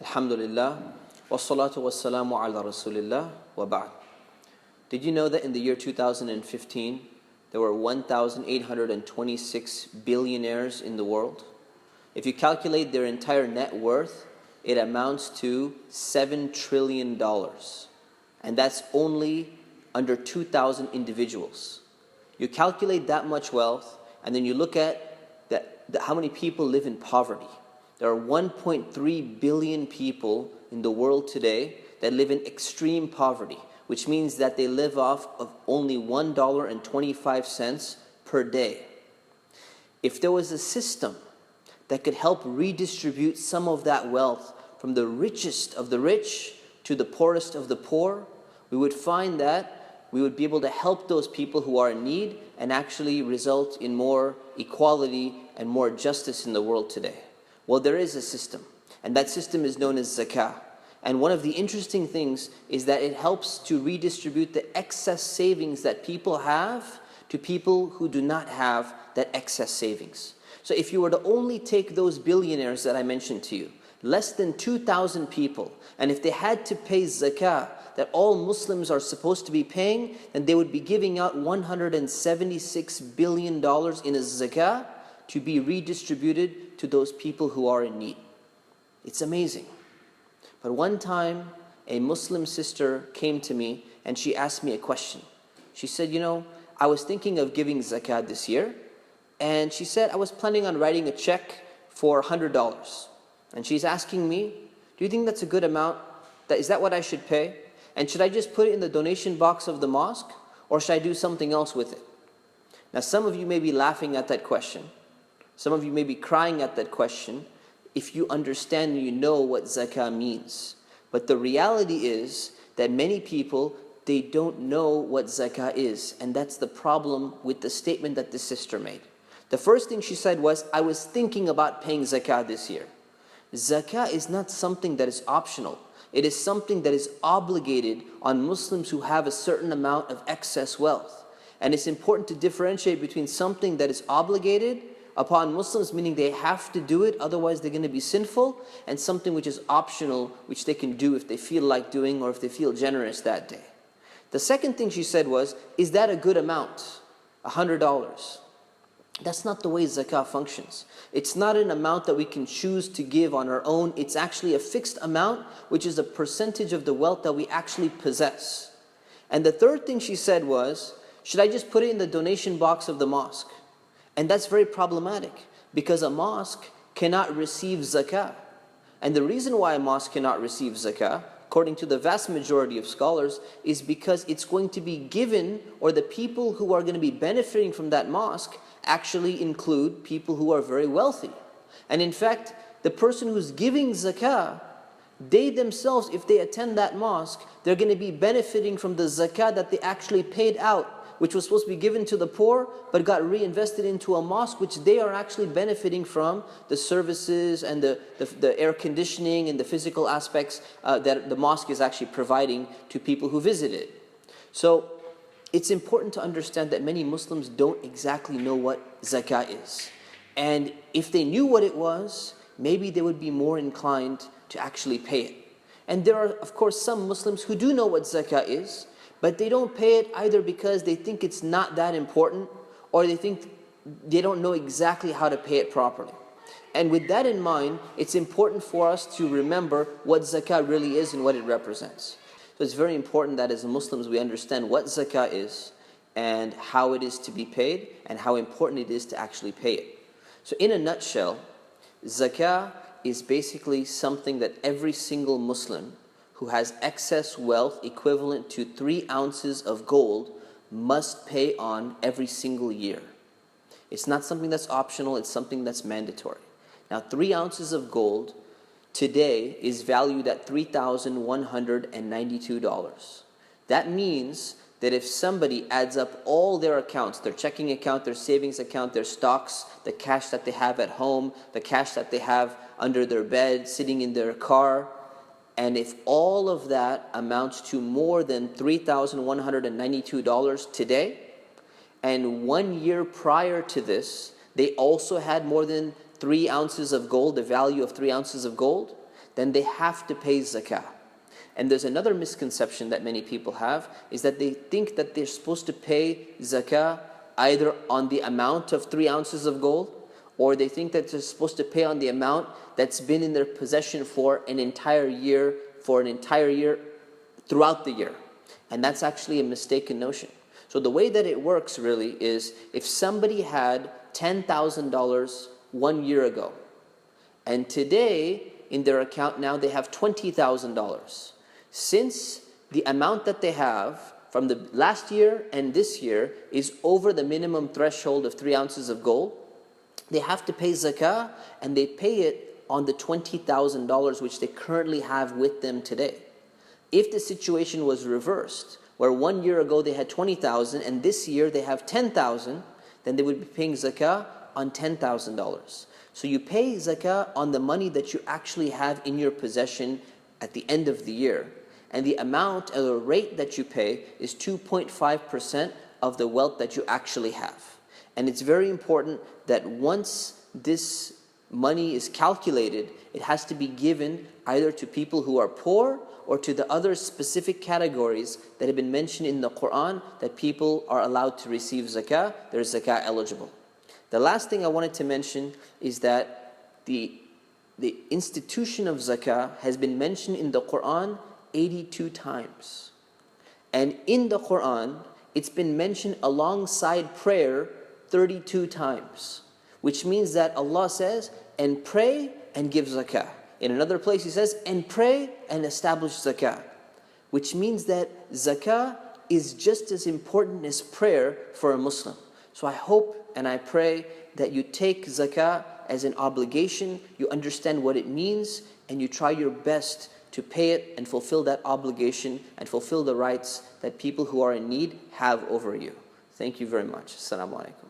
Alhamdulillah, wassalatu wassalamu ala rasulillah, wa ba'd. Did you know that in the year 2015, there were 1,826 billionaires in the world? If you calculate their entire net worth, it amounts to $7 trillion. And that's only under 2,000 individuals. You calculate that much wealth, and then you look at how many people live in poverty. There are 1.3 billion people in the world today that live in extreme poverty, which means that they live off of only $1.25 per day. If there was a system that could help redistribute some of that wealth from the richest of the rich to the poorest of the poor, we would find that we would be able to help those people who are in need and actually result in more equality and more justice in the world today. Well, there is a system, and that system is known as Zakah. And one of the interesting things is that it helps to redistribute the excess savings that people have to people who do not have that excess savings. So if you were to only take those billionaires that I mentioned to you, less than 2,000 people, and if they had to pay Zakah that all Muslims are supposed to be paying, then they would be giving out $176 billion in a Zakah to be redistributed to those people who are in need. It's amazing. But one time, a Muslim sister came to me and she asked me a question. She said, you know, I was thinking of giving Zakah this year, and she said, I was planning on writing a check for $100. And she's asking me, do you think that's a good amount? Is that what I should pay? And should I just put it in the donation box of the mosque, or should I do something else with it? Now, some of you may be laughing at that question. Some of you may be crying at that question if you understand and you know what zakah means. But the reality is that many people, they don't know what zakah is. And that's the problem with the statement that this sister made. The first thing she said was, I was thinking about paying zakah this year. Zakah is not something that is optional. It is something that is obligated on Muslims who have a certain amount of excess wealth. And it's important to differentiate between something that is obligated upon Muslims, meaning they have to do it, otherwise they're going to be sinful, and something which is optional, which they can do if they feel like doing or if they feel generous that day. The second thing she said was, is that a good amount? $100. That's not the way zakah functions. It's not an amount that we can choose to give on our own. It's actually a fixed amount, which is a percentage of the wealth that we actually possess. And the third thing she said was, should I just put it in the donation box of the mosque? And that's very problematic, because a mosque cannot receive zakah. And the reason why a mosque cannot receive zakah, according to the vast majority of scholars, is because it's going to be given, or the people who are going to be benefiting from that mosque actually include people who are very wealthy. And in fact, the person who's giving zakah, they themselves, if they attend that mosque, they're going to be benefiting from the zakah that they actually paid out, which was supposed to be given to the poor, but got reinvested into a mosque, which they are actually benefiting from the services and the air conditioning and the physical aspects that the mosque is actually providing to people who visit it. So it's important to understand that many Muslims don't exactly know what zakah is. And if they knew what it was, maybe they would be more inclined to actually pay it. And there are, of course, some Muslims who do know what zakah is, but they don't pay it either because they think it's not that important, or they think they don't know exactly how to pay it properly. And with that in mind, it's important for us to remember what zakah really is and what it represents. So it's very important that as Muslims we understand what zakah is and how it is to be paid and how important it is to actually pay it. So in a nutshell, zakah is basically something that every single Muslim who has excess wealth equivalent to 3 ounces of gold must pay on every single year. It's not something that's optional, it's something that's mandatory. Now 3 ounces of gold today is valued at $3,192. That means that if somebody adds up all their accounts, their checking account, their savings account, their stocks, the cash that they have at home, the cash that they have under their bed, sitting in their car, and if all of that amounts to more than $3,192 today, and 1 year prior to this, they also had more than 3 ounces of gold, the value of 3 ounces of gold, then they have to pay zakah. And there's another misconception that many people have, is that they think that they're supposed to pay zakah either on the amount of 3 ounces of gold, or they think that they're supposed to pay on the amount that's been in their possession for an entire year, throughout the year. And that's actually a mistaken notion. So the way that it works really is, if somebody had $10,000 1 year ago, and today in their account now they have $20,000. Since the amount that they have from the last year and this year is over the minimum threshold of 3 ounces of gold, they have to pay zakah, and they pay it on the $20,000 which they currently have with them today. If the situation was reversed, where 1 year ago they had 20,000 and this year they have 10,000, then they would be paying zakah on $10,000. So you pay zakah on the money that you actually have in your possession at the end of the year. And the amount or the rate that you pay is 2.5% of the wealth that you actually have. And it's very important that once this money is calculated, it has to be given either to people who are poor or to the other specific categories that have been mentioned in the Quran, that people are allowed to receive zakah, they're zakah eligible. The last thing I wanted to mention is that the institution of zakah has been mentioned in the Quran 82 times. And in the Quran, it's been mentioned alongside prayer 32 times. Which means that Allah says, and pray and give zakah. In another place He says, and pray and establish zakah. Which means that zakah is just as important as prayer for a Muslim. So I hope and I pray that you take zakah as an obligation, you understand what it means, and you try your best to pay it and fulfill that obligation and fulfill the rights that people who are in need have over you. Thank you very much. Assalamu alaikum.